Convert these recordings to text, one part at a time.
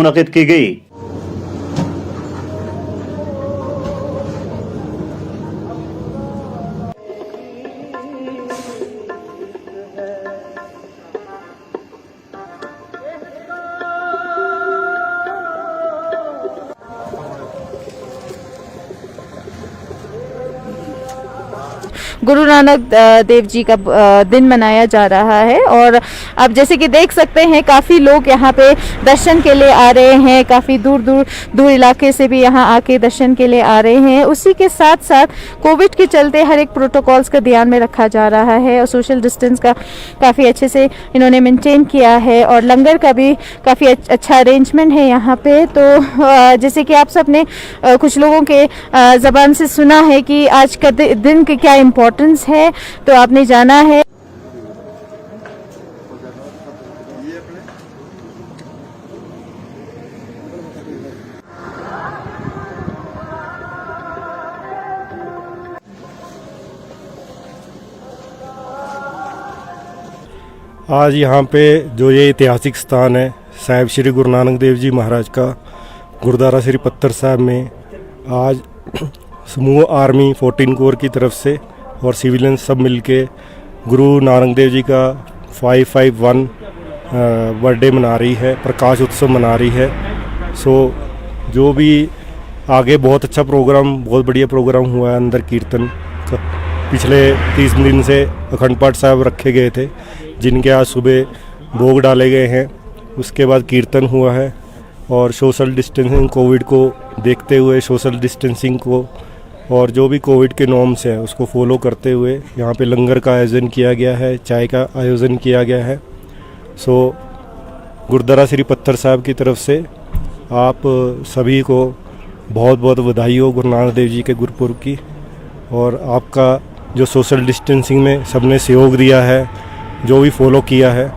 मुनक़िद की गई। गुरु नानक देव जी का दिन मनाया जा रहा है और अब जैसे कि देख सकते हैं काफ़ी लोग यहाँ पे दर्शन के लिए आ रहे हैं, काफ़ी दूर इलाके से भी यहाँ आके दर्शन के लिए आ रहे हैं। उसी के साथ साथ कोविड के चलते हर एक प्रोटोकॉल्स का ध्यान में रखा जा रहा है और सोशल डिस्टेंस का काफ़ी अच्छे से इन्होंने मेंटेन किया है और लंगर का भी काफ़ी अच्छा अरेंजमेंट है यहाँ पे। तो जैसे कि आप सब ने कुछ लोगों के ज़बान से सुना है कि आज का दिन की क्या इम्पोर्टेंस है, तो आपने जाना है। आज यहाँ पे जो ये ऐतिहासिक स्थान है साहिब श्री गुरु नानक देव जी महाराज का गुरुद्वारा श्री पत्थर साहब में, आज समूह आर्मी 14 कोर की तरफ से और सिविलियन सब मिलके गुरु नानक देव जी का 551 बर्थडे मना रही है, प्रकाश उत्सव मना रही है। सो जो भी आगे बहुत अच्छा प्रोग्राम, बहुत बढ़िया प्रोग्राम हुआ है। अंदर कीर्तन पिछले 30 दिन से अखंड पाठ साहब रखे गए थे, जिनके आज सुबह भोग डाले गए हैं। उसके बाद कीर्तन हुआ है और सोशल डिस्टेंसिंग, कोविड को देखते हुए सोशल डिस्टेंसिंग को और जो भी कोविड के नॉर्म्स हैं उसको फॉलो करते हुए यहाँ पे लंगर का आयोजन किया गया है, चाय का आयोजन किया गया है। सो गुरुद्वारा श्री पत्थर साहब की तरफ से आप सभी को बहुत बहुत बधाई हो गुरु नानक देव जी के गुरुपुरब की। और आपका जो सोशल डिस्टेंसिंग में सबने सहयोग दिया है, जो भी फॉलो किया है,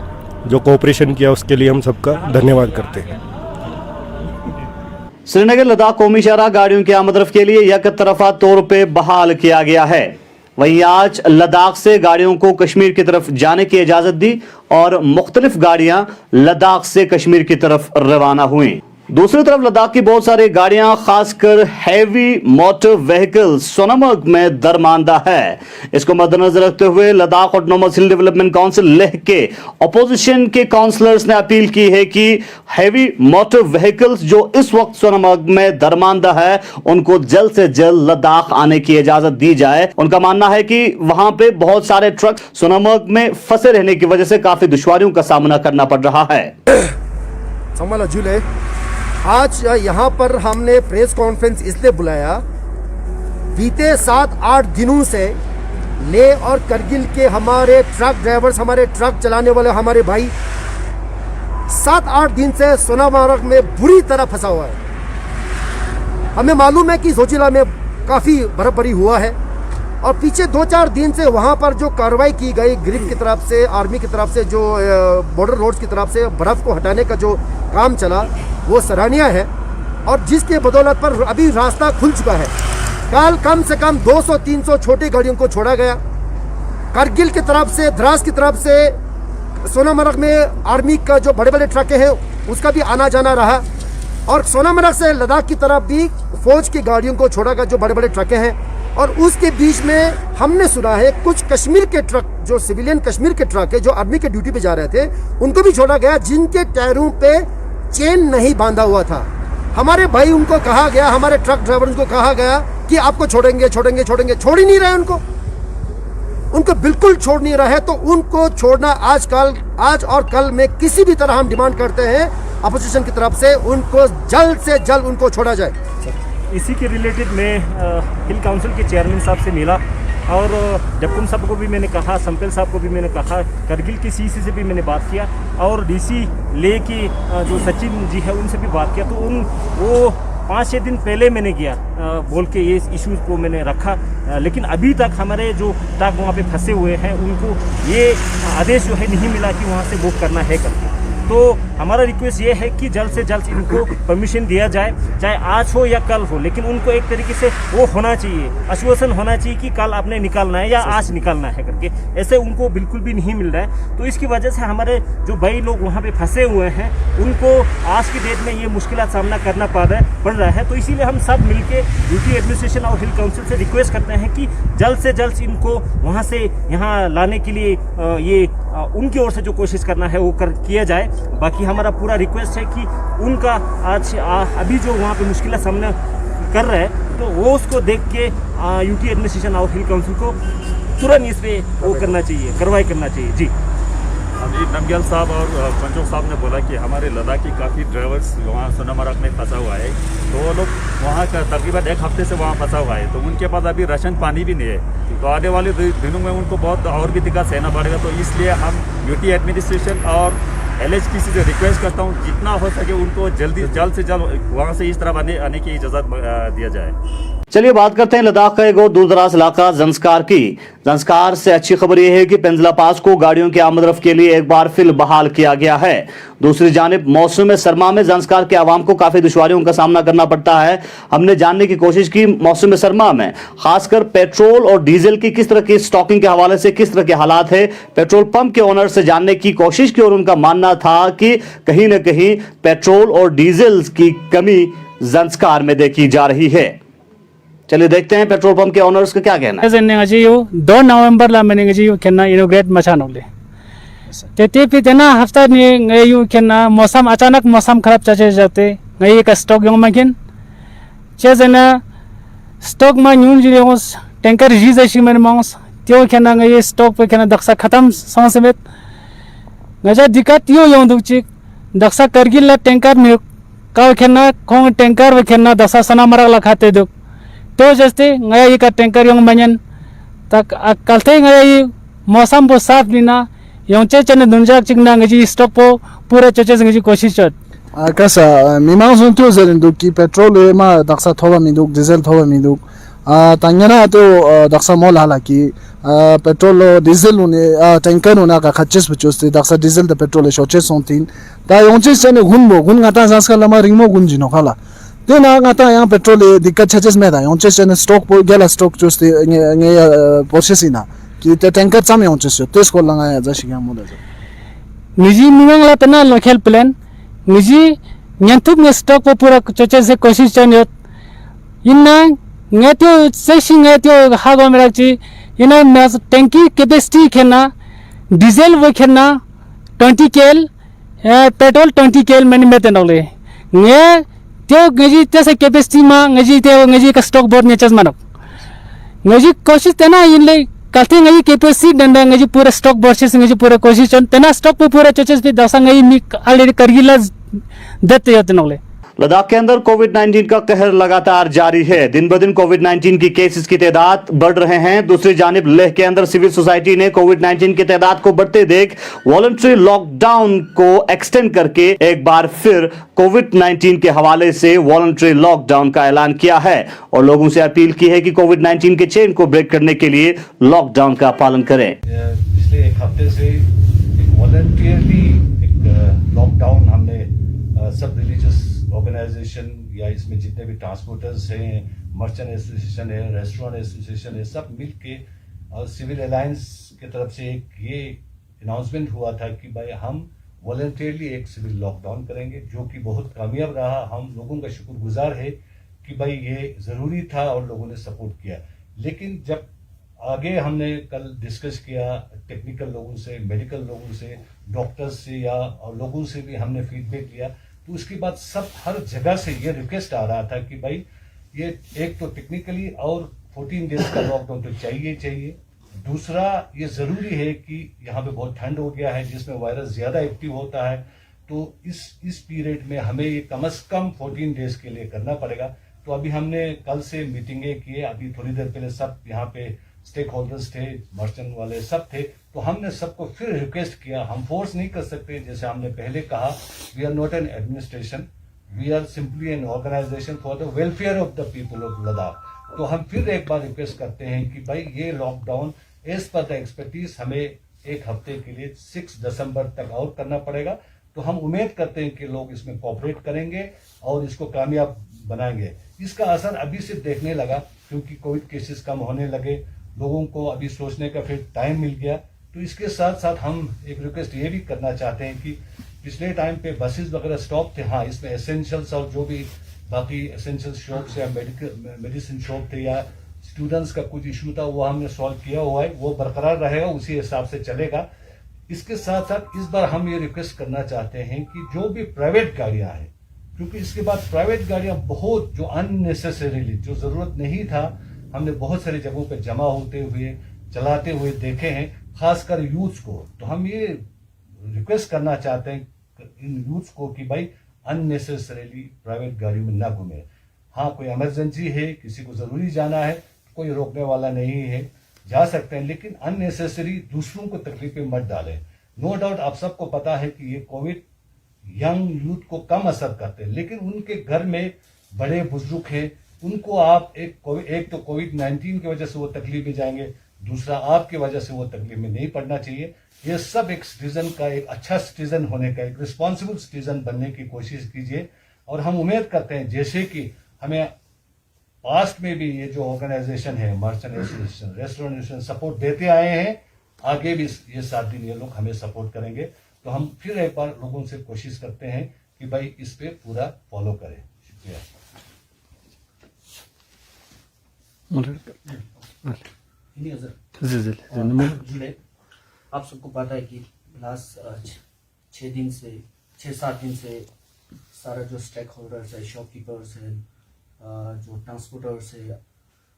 जो कोऑपरेशन किया, उसके लिए हम सबका धन्यवाद करते हैं। श्रीनगर लद्दाख कौमी शाहराह गाड़ियों की आमद-रफ्त के लिए एक तरफा तौर पे बहाल किया गया है। वहीं आज लद्दाख से गाड़ियों को कश्मीर की तरफ जाने की इजाजत दी और मुख्तलिफ गाड़ियां लद्दाख से कश्मीर की तरफ रवाना हुई। दूसरी तरफ लद्दाख की बहुत सारी गाड़ियां, खासकर हैवी मोटर व्हीकल सोनामर्ग में दरमानदा है। इसको मद्देनजर रखते हुए लद्दाख ऑटोनोमस हिल डेवलपमेंट काउंसिल लेह के अपोजिशन के काउंसलर्स ने अपील की है कि हैवी मोटर व्हीकल्स जो इस वक्त सोनामर्ग में दरमानदा है, उनको जल्द से जल्द लद्दाख आने की इजाजत दी जाए। उनका मानना है कि वहां पे बहुत सारे ट्रक सोनामर्ग में फंसे रहने की वजह से काफी दुश्वारियों का सामना करना पड़ रहा है। आज यहाँ पर हमने प्रेस कॉन्फ्रेंस इसलिए बुलाया, बीते 7-8 दिनों से लेह और करगिल के हमारे ट्रक ड्राइवर्स, हमारे ट्रक चलाने वाले हमारे भाई 7-8 दिन से सोनामर्ग में बुरी तरह फंसा हुआ है। हमें मालूम है कि जोजिला में काफ़ी बर्फबारी हुआ है और पीछे 2-4 दिन से वहाँ पर जो कार्रवाई की गई ग्रिप की तरफ से, आर्मी की तरफ से, जो बॉर्डर रोड्स की तरफ से बर्फ़ को हटाने का जो काम चला, वो सराहनीय है और जिसके बदौलत पर अभी रास्ता खुल चुका है। कल कम से कम 200-300 छोटी गाड़ियों को छोड़ा गया। करगिल की तरफ से, द्रास की तरफ से सोनामर्ग में आर्मी का जो बड़े बड़े ट्रक हैं उसका भी आना जाना रहा और सोनामर्ग से लद्दाख की तरफ भी फौज की गाड़ियों को छोड़ा गया जो बड़े बड़े ट्रक हैं। और उसके बीच में हमने सुना है कुछ कश्मीर के ट्रक, जो सिविलियन कश्मीर के ट्रक है, जो आर्मी के ड्यूटी पे जा रहे थे, उनको भी छोड़ा गया, जिनके टायरों पे चेन नहीं बांधा हुआ था। हमारे भाई उनको कहा गया, हमारे ट्रक ड्राइवर को कहा गया कि आपको छोड़ेंगे, छोड़ ही नहीं रहे उनको बिल्कुल छोड़ नहीं रहा है। तो उनको छोड़ना आज और कल में किसी भी तरह हम डिमांड करते हैं अपोजिशन की तरफ से, उनको जल्द से जल्द उनको छोड़ा जाए। इसी के रिलेटेड मैं हिल काउंसिल के चेयरमैन साहब से मिला और डबकुम साहब को भी मैंने कहा, संपेल साहब को भी मैंने कहा, करगिल की सीसी से भी मैंने बात किया और डीसी लेह की जो सचिन जी है उनसे भी बात किया। तो वो 5-6 दिन पहले मैंने गया बोल के ये इश्यूज़ को मैंने रखा, लेकिन अभी तक हमारे जो ट्रक वहाँ पे फंसे हुए हैं उनको ये आदेश जो है नहीं मिला कि वहाँ से बुक करना है करके। तो हमारा रिक्वेस्ट ये है कि जल्द से जल्द इनको परमिशन दिया जाए, चाहे आज हो या कल हो, लेकिन उनको एक तरीके से वो होना चाहिए, आश्वासन होना चाहिए कि कल आपने निकालना है या आज निकालना है करके। ऐसे उनको बिल्कुल भी नहीं मिल रहा है। तो इसकी वजह से हमारे जो भाई लोग वहाँ पे फंसे हुए हैं उनको आज की डेट में ये मुश्किल सामना करना पड़ रहा है। तो इसीलिए हम सब मिलके यूटी एडमिनिस्ट्रेशन और हिल काउंसिल से रिक्वेस्ट करते हैं कि जल्द से जल्द इनको वहाँ से यहाँ लाने के लिए ये उनकी ओर से जो कोशिश करना है वो किया जाए। बाकी हमारा पूरा रिक्वेस्ट है कि उनका आज अभी जो वहाँ पे मुश्किल सामना कर रहा है तो वो उसको देख के यूटी एडमिनिस्ट्रेशन और हिल काउंसिल को तुरंत इस पे वो करना चाहिए, कार्रवाई करना चाहिए। जी अभी नमग्याल साहब और पंचोक साहब ने बोला कि हमारे लद्दाखी काफ़ी ड्राइवर्स वहाँ सोनामर्ग में फंसा हुआ है, तो वो लोग वहाँ का तकरीबन एक हफ्ते से वहाँ फंसा हुआ है, तो उनके पास अभी राशन पानी भी नहीं है। तो आने वाले दिनों में उनको बहुत और भी दिक्कत सहना पड़ेगा। तो इसलिए हम यूटी एडमिनिस्ट्रेशन और LHPC से रिक्वेस्ट करता हूँ जितना हो सके उनको जल्द से जल्द वहाँ से इस तरफ आने की इजाज़त दिया जाए। चलिए बात करते हैं लद्दाख का एक और दूर दराज इलाका ज़ंस्कार की। ज़ंस्कार से अच्छी खबर यह है कि पेंजिला पास को गाड़ियों की आमदरफ्त के लिए एक बार फिर बहाल किया गया है। दूसरी जानिब मौसम सरमा में ज़ंस्कार के आवाम को काफी दुश्वारियों का सामना करना पड़ता है। हमने जानने की कोशिश की मौसम सरमा में खासकर पेट्रोल और डीजल की किस तरह की स्टॉकिंग के हवाले से किस तरह के हालात है। पेट्रोल पंप के ओनर से जानने की कोशिश की और उनका मानना था कि कहीं न कहीं पेट्रोल और डीजल की कमी ज़ंस्कार में देखी जा रही है। चलिए देखते हैं पेट्रोल पंप के ओनर्स का क्या कहना है। 2 नवंबर ला मैंने केना इनोग्रेट मचानोले ते पितना हफ्ता ने यू केना मौसम अचानक मौसम खराब चचे जाते गई का स्टॉक यंग मगिन चेजना स्टॉक मा न्यून जियोस टैंकर जीज ऐसी मैंने मांस त्यो केना गई स्टॉक पे केना दक्षा खत्म समेत गजा दिक्कत यो यंग दुची दक्षा करगिल ला टैंकर में का केना खोंग टैंकर वे केना दक्षा सना मरग ला खाते दो तो जस्ते गया ये का टैंकर यंग मजन तक कलते गया ये मौसम को साफ बिना यंचे चने दुंजाक चिंगना गजी स्टॉक को पूरा चचे गजी कोशिश चत kasa mimang sun tu zerin du ki petrol ma daksa thoba miduk diesel thoba miduk tangana to daksa mol hala ki petrol diesel une tanker una ka khaches buchosti daksa diesel da petrol shoche sontin ta yonche chane gunbo gun ngata sanskar lama ringmo gunjino khala तो ना आता यहाँ petrol दिक्कत छचेस में था योंचे चने stock पो गेला स्टॉक जोस्ते नगे प्रोसेसिना कि ते टैंकर चामे योंचे सो तेस को लगाया जशी क्या मोदे निजी मिंगला तना लोकल प्लान निजी न्यंतुक ने स्टॉक पो पूरा चचे से कोशिश चने इन्ना नेतो सेशिंग नेतो हागो मेराची इन्ना मैस टैंकी कैपेसिटी खेना डीजल वो खेना 20 केल पेट्रोल 20 केल मैंने में तनले ने त्यो गजी तसे कैपेसिटी मा गजी ते गजी का स्टॉक बोर्ड नेचस मानो गजी कोशिश तना इनले कलते गजी कैपेसिटी डंडा गजी पूरा स्टॉक बोर्ड से गजी पूरा कोशिश तना स्टॉक पे पूरा चचस पे दसा गजी मी ऑलरेडी करगिला दत्ते यतनले। लद्दाख के अंदर कोविड-19 का कहर लगातार जारी है। दिन ब दिन कोविड-19 की केसेस की तादाद बढ़ रहे हैं। दूसरी जानिब लेह के अंदर सिविल सोसाइटी ने कोविड-19 की तादाद को बढ़ते देख वॉलंटरी लॉकडाउन को एक्सटेंड करके एक बार फिर कोविड-19 के हवाले से वॉलंटरी लॉकडाउन का ऐलान किया है और लोगों से अपील की है कि कोविड-19 के चेन को ब्रेक करने के लिए लॉकडाउन का पालन करें। पिछले एक हफ्ते से वॉलंटियरली एक लॉकडाउन हमने सब रिलीजियस ऑर्गेनाइजेशन या इसमें जितने भी ट्रांसपोर्टर्स हैं, मर्चेंट एसोसिएशन है, रेस्टोरेंट एसोसिएशन है, सब मिल के और सिविल अलायंस की तरफ से एक ये अनाउंसमेंट हुआ था कि भाई हम वॉलंटियरली एक सिविल लॉकडाउन करेंगे, जो कि बहुत कामयाब रहा। हम लोगों का शुक्रगुजार है कि भाई ये ज़रूरी था और लोगों ने सपोर्ट किया। लेकिन जब आगे हमने कल डिस्कस किया टेक्निकल लोगों से, मेडिकल लोगों से, डॉक्टर्स से या और लोगों से भी हमने फीडबैक लिया, तो उसके बाद सब हर जगह से ये रिक्वेस्ट आ रहा था कि भाई ये एक तो टेक्निकली और 14 डेज का लॉकडाउन तो चाहिए। दूसरा ये ज़रूरी है कि यहाँ पे बहुत ठंड हो गया है जिसमें वायरस ज़्यादा एक्टिव होता है, तो इस पीरियड में हमें ये कम से कम 14 डेज के लिए करना पड़ेगा। तो अभी हमने कल से मीटिंगें किए, अभी थोड़ी देर पहले सब यहाँ पे स्टेक होल्डर्स थे, मर्चेंट वाले सब थे, तो हमने सबको फिर रिक्वेस्ट किया। हम फोर्स नहीं कर सकते, जैसे हमने पहले कहा, we are not an administration, we are simply an organisation for the welfare of the people of Ladakh. तो हम फिर एक बार रिक्वेस्ट करते हैं कि भाई ये lockdown as per the expertise हमें एक हफ्ते के लिए 6 दिसंबर तक आउट करना पड़ेगा, तो हम उम्मीद करते हैं कि लोग इसमें कोऑपरेट करेंगे और इसको कामयाब बनाएंगे। इसका असर अभी से देखने लगा, क्योंकि कोविड केसेस कम होने लगे, लोगों को अभी सोचने का फिर टाइम मिल गया। तो इसके साथ साथ हम एक रिक्वेस्ट ये भी करना चाहते हैं कि पिछले टाइम पे बसेस वगैरह स्टॉप थे, हाँ इसमें एसेंशियल्स और जो भी बाकी एसेंशियल शॉप्स या मेडिसिन शॉप थे या स्टूडेंट्स का कुछ इशू था वो हमने सॉल्व किया हुआ है, वो बरकरार रहेगा, उसी हिसाब से चलेगा। इसके साथ साथ इस बार हम ये रिक्वेस्ट करना चाहते हैं कि जो भी प्राइवेट गाड़ियां हैं, क्योंकि इसके बाद प्राइवेट गाड़ियां बहुत जो अननेसेसरीली जो जरूरत नहीं था हमने बहुत सारी जगहों पे जमा होते हुए चलाते हुए देखे हैं, खासकर यूथ को। तो हम ये रिक्वेस्ट करना चाहते हैं इन यूथ को कि भाई अननेसेसरीली प्राइवेट गाड़ियों में ना घूमे। हाँ कोई इमरजेंसी है, किसी को जरूरी जाना है, कोई रोकने वाला नहीं है, जा सकते हैं, लेकिन अननेसेसरी दूसरों को तकलीफें मत डालें। नो डाउट आप सबको पता है कि ये कोविड यंग यूथ को कम असर करते हैं, लेकिन उनके घर में बड़े बुजुर्ग हैं, उनको आप एक तो कोविड-19 की वजह से वो तकलीफ में जाएंगे, दूसरा आपकी वजह से वो तकलीफ में नहीं पड़ना चाहिए। ये सब एक सिटीजन का, एक अच्छा सिटीजन होने का, एक रिस्पॉन्सिबल सिटीजन बनने की कोशिश कीजिए। और हम उम्मीद करते हैं जैसे कि हमें पास्ट में भी ये जो ऑर्गेनाइजेशन है, merchant association, restaurant association support देते आए हैं, आगे भी ये 7 दिन ये लोग हमें सपोर्ट करेंगे। तो हम फिर एक बार लोगों से कोशिश करते हैं कि भाई इस पे पूरा फॉलो करें। शुक्रिया। आप सबको पता है कि लास्ट 6-7 दिन से सारा जो स्टेक होल्डर्स है, शॉपकीपर्स है, जो ट्रांसपोर्टर्स है,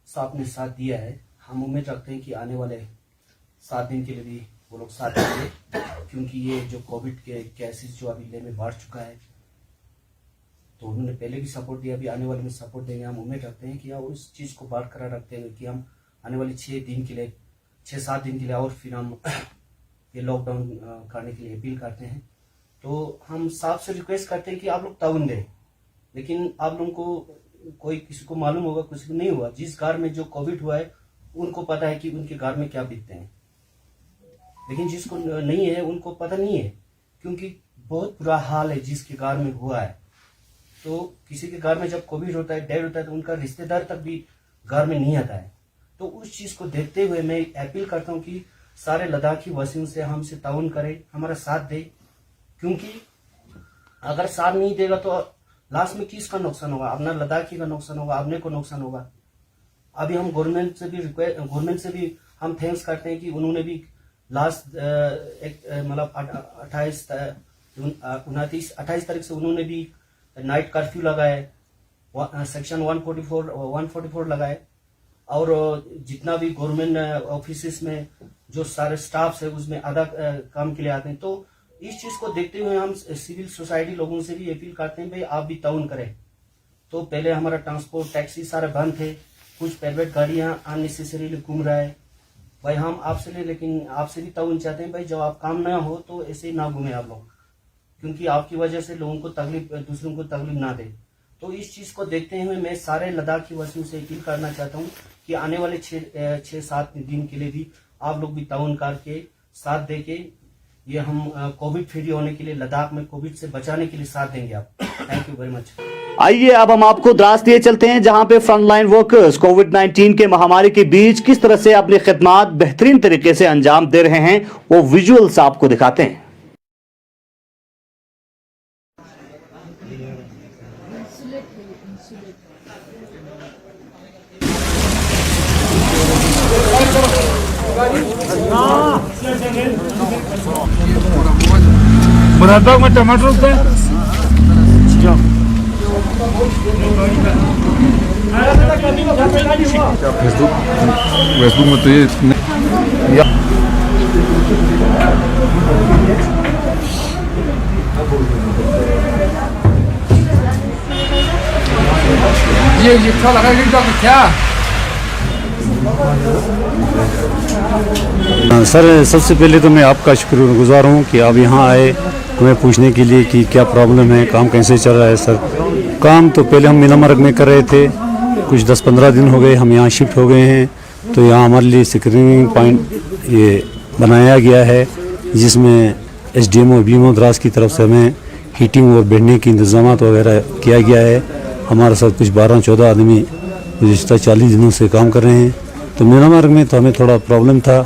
सबने साथ दिया है। हम उम्मीद रखते हैं कि आने वाले 7 दिन के लिए भी वो लोग साथ देंगे, क्योंकि ये जो कोविड के केसेस जो अभी लेवल में बढ़ चुका है, तो उन्होंने पहले भी सपोर्ट दिया, अभी आने वाले में सपोर्ट देंगे। हम उम्मीद रखते हैं कि उस चीज़ को बरकरार रखते हुए कि हम आने वाले 6-7 दिन के लिए और फिर हम ये लॉकडाउन करने के लिए अपील करते हैं। तो हम साफ से रिक्वेस्ट करते हैं कि आप लोग ताउन दें, लेकिन आप लोगों को कोई किसी को मालूम होगा, किसी को नहीं हुआ। जिस घर में जो कोविड हुआ है उनको पता है कि उनके घर में क्या बीतते हैं, लेकिन जिसको नहीं है उनको पता नहीं है, क्योंकि बहुत बुरा हाल है जिसके घर में हुआ है। तो किसी के घर में जब कोविड होता है, डेथ होता है, तो उनका रिश्तेदार तक भी घर में नहीं आता है। तो उस चीज को देखते हुए मैं अपील करता हूँ कि सारे लद्दाखी वासियों से हमसे ताउन करें, हमारा साथ दे, क्योंकि अगर साथ नहीं देगा तो लास्ट में किसका नुकसान होगा? अपना लद्दाखी का नुकसान होगा, अपने को नुकसान होगा। अभी हम गवर्नमेंट से भी हम थैंक्स करते हैं कि उन्होंने भी लास्ट मतलब 28 तारीख से उन्होंने भी नाइट कर्फ्यू लगाए, सेक्शन 144 लगाए, और जितना भी गवर्नमेंट ऑफिस में जो सारे स्टाफ्स है उसमें आधा काम के लिए आते हैं। तो इस चीज को देखते हुए हम सिविल सोसाइटी लोगों से भी अपील करते हैं भाई आप भी ताउन करें। तो पहले हमारा ट्रांसपोर्ट टैक्सी सारे बंद थे, कुछ प्राइवेट गाड़ियां अननेसेसरीली घूम रहा है। भाई हम आपसे लेकिन आपसे भी ताउन चाहते हैं भाई जब आप काम ना हो तो ऐसे ही ना घूमे आप लोग, क्योंकि आपकी वजह से लोगों को तकलीफ, दूसरों को तकलीफ ना दे। तो इस चीज को देखते हुए मैं सारे लद्दाखी वासियों से अपील करना चाहता हूँ कि आने वाले 6-7 दिन के लिए भी आप लोग भी ताउन करके साथ दे के ये हम कोविड फ्री होने के लिए, लद्दाख में कोविड से बचाने के लिए साथ देंगे आप। Thank you very much. आइए अब हम आपको द्रास दिए चलते हैं जहां पे फ्रंटलाइन वर्कर्स कोविड-19 के महामारी के बीच किस तरह से अपनी खिदमत बेहतरीन तरीके से अंजाम दे रहे हैं, वो विजुअल्स आपको दिखाते हैं। मुरादाबाद में टमाटर से फेसबुक में तो ये क्या लगा क्या? सर सबसे पहले तो मैं आपका शुक्रगुजार हूँ कि आप यहाँ आए हमें पूछने के लिए कि क्या प्रॉब्लम है, काम कैसे चल रहा है। सर काम तो पहले हम मीनामर्ग में कर रहे थे, कुछ 10-15 दिन हो गए हम यहाँ शिफ्ट हो गए हैं। तो यहाँ हमारे लिए स्क्रीनिंग पॉइंट ये बनाया गया है जिसमें SDMO बीमो द्रास की तरफ से हमें हीटिंग और बैठने के इंतजाम वगैरह किया गया है। हमारे साथ कुछ 12-14 आदमी गुज़िश्ता 40 दिनों से काम कर रहे हैं। तो मीना मार्ग में तो हमें थोड़ा प्रॉब्लम था,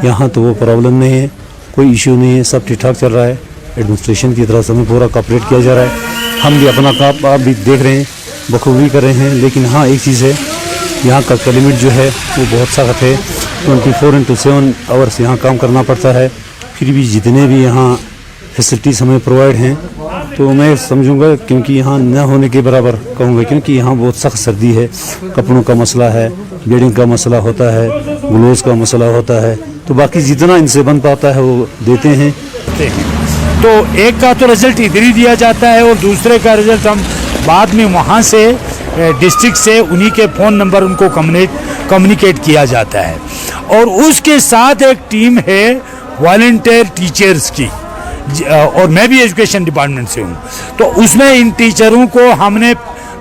यहाँ तो वो प्रॉब्लम नहीं है, कोई इशू नहीं है, सब ठीक ठाक चल रहा है। एडमिनिस्ट्रेशन की तरफ से हमें पूरा कॉपरेट किया जा रहा है। हम भी अपना काम आप भी देख रहे हैं, बखूबी कर रहे हैं। लेकिन हाँ, एक चीज़ है, यहाँ का लिमिट जो है वो बहुत सख्त है। 24/7 आवर्स यहाँ काम करना पड़ता है। फिर भी जितने भी यहाँ फैसिलिटीज़ हमें प्रोवाइड हैं, तो मैं समझूंगा क्योंकि यहाँ न होने के बराबर कहूँगा, क्योंकि यहाँ बहुत सख्त सर्दी है, कपड़ों का मसला है, बेडिंग का मसला होता है, ग्लोव्स का मसला होता है। तो बाकी जितना इनसे बन पाता है वो देते हैं। तो एक का तो रिजल्ट इधर ही दिया जाता है और दूसरे का रिजल्ट हम बाद में वहाँ से डिस्ट्रिक्ट से उन्हीं के फ़ोन नंबर उनको कम्युनिकेट किया जाता है। और उसके साथ एक टीम है वॉलंटियर टीचर्स की, और मैं भी एजुकेशन डिपार्टमेंट से हूँ। तो उसमें इन टीचरों को हमने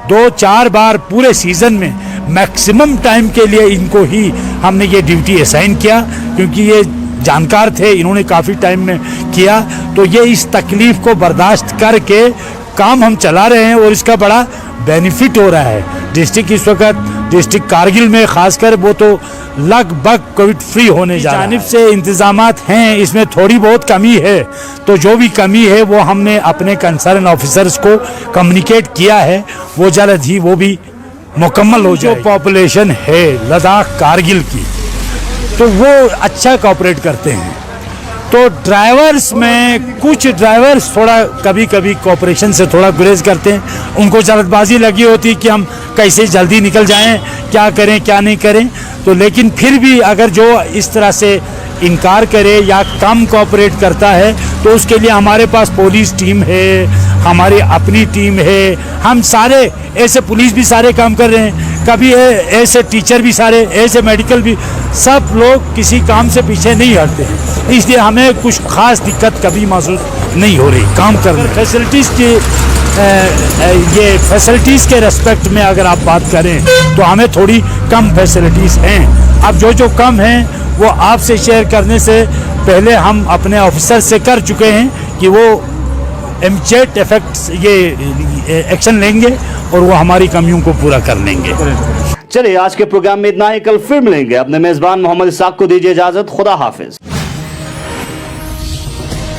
2-4 बार पूरे सीज़न में मैक्सिमम टाइम के लिए इनको ही हमने ये ड्यूटी असाइन किया, क्योंकि ये जानकार थे, इन्होंने काफ़ी टाइम में किया। तो ये इस तकलीफ़ को बर्दाश्त करके काम हम चला रहे हैं और इसका बड़ा बेनिफिट हो रहा है। डिस्ट्रिक्ट इस वक्त डिस्ट्रिक्ट कारगिल में खासकर वो तो लगभग कोविड फ्री होने जा रहा है। जानिब से इंतजामात हैं, इसमें थोड़ी बहुत कमी है, तो जो भी कमी है वो हमने अपने कंसर्न ऑफिसर्स को कम्युनिकेट किया है, वो जल्द ही वो भी मुकम्मल हो जाए। जो पॉपुलेशन है लद्दाख कारगिल की, तो वो अच्छा कोऑपरेट करते हैं। तो ड्राइवर्स में कुछ ड्राइवर्स थोड़ा कभी कभी कोऑपरेशन से थोड़ा गुरेज करते हैं, उनको जल्दबाजी लगी होती है कि हम कैसे जल्दी निकल जाएं, क्या करें क्या नहीं करें। तो लेकिन फिर भी अगर जो इस तरह से इनकार करे या कम कोऑपरेट करता है, तो उसके लिए हमारे पास पुलिस टीम है, हमारी अपनी टीम है, हम सारे ऐसे पुलिस भी सारे काम कर रहे हैं, कभी ऐसे टीचर भी सारे, ऐसे मेडिकल भी, सब लोग किसी काम से पीछे नहीं हटते। इसलिए हमें कुछ खास दिक्कत कभी महसूस नहीं हो रही काम करने। फैसिलिटीज़ की ये फैसिलिटीज़ के रेस्पेक्ट में अगर आप बात करें तो हमें थोड़ी कम फैसिलिटीज़ हैं। अब जो कम हैं वो आपसे शेयर करने से पहले हम अपने ऑफिसर से कर चुके हैं कि वो इमीडिएट इफेक्ट्स ये एक्शन लेंगे और वो हमारी कमियों को पूरा कर लेंगे। चलिए, आज के प्रोग्राम में इतना ही। कल फिर मिलेंगे। अपने मेजबान मोहम्मद इसाक को दीजिए इजाजत। खुदा हाफिज।